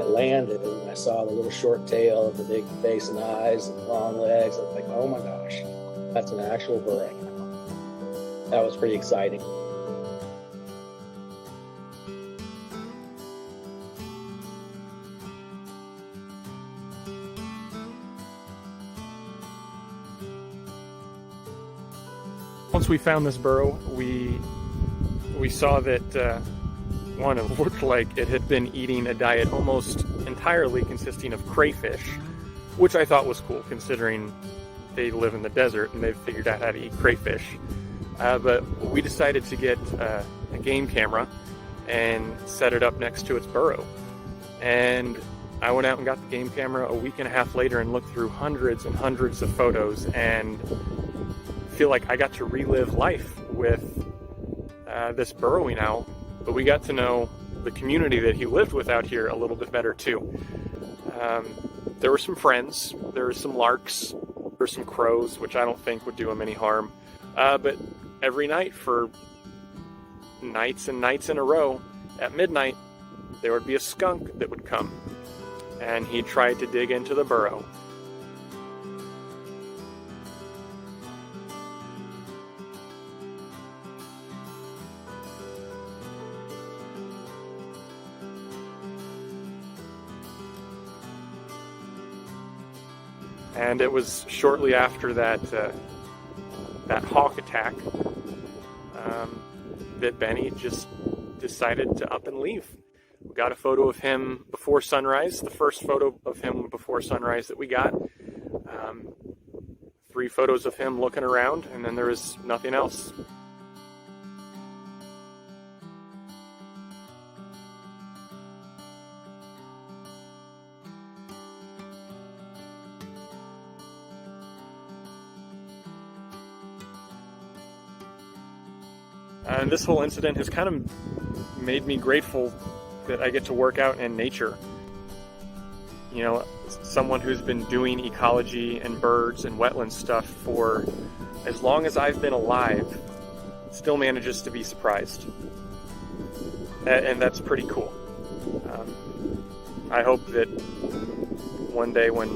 it landed and I saw the little short tail and the big face and eyes and long legs, I was like, oh my gosh, that's an actual burrowing owl. That was pretty exciting. Once we found this burrow, we saw that one, it looked like it had been eating a diet almost entirely consisting of crayfish, which I thought was cool considering they live in the desert and they've figured out how to eat crayfish. But we decided to get a game camera and set it up next to its burrow. And I went out and got the game camera a week and a half later and looked through hundreds and hundreds of photos and feel like I got to relive life with this burrowing owl, but we got to know the community that he lived with out here a little bit better too. There were some friends, there were some larks, there were some crows, which I don't think would do him any harm, but every night for nights and nights in a row, at midnight, there would be a skunk that would come, and he tried to dig into the burrow. And it was shortly after that hawk attack that Benny just decided to up and leave. We got a photo of him before sunrise, the first photo of him before sunrise that we got. 3 photos of him looking around, and then there was nothing else. And this whole incident has kind of made me grateful that I get to work out in nature. You know, someone who's been doing ecology and birds and wetland stuff for as long as I've been alive still manages to be surprised. And that's pretty cool. I hope that one day when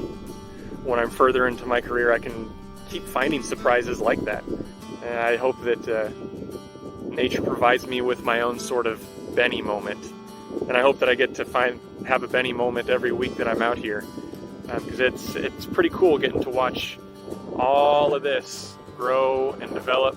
I'm further into my career, I can keep finding surprises like that. And I hope that nature provides me with my own sort of Benny moment. And I hope that I get to have a Benny moment every week that I'm out here. Because it's pretty cool getting to watch all of this grow and develop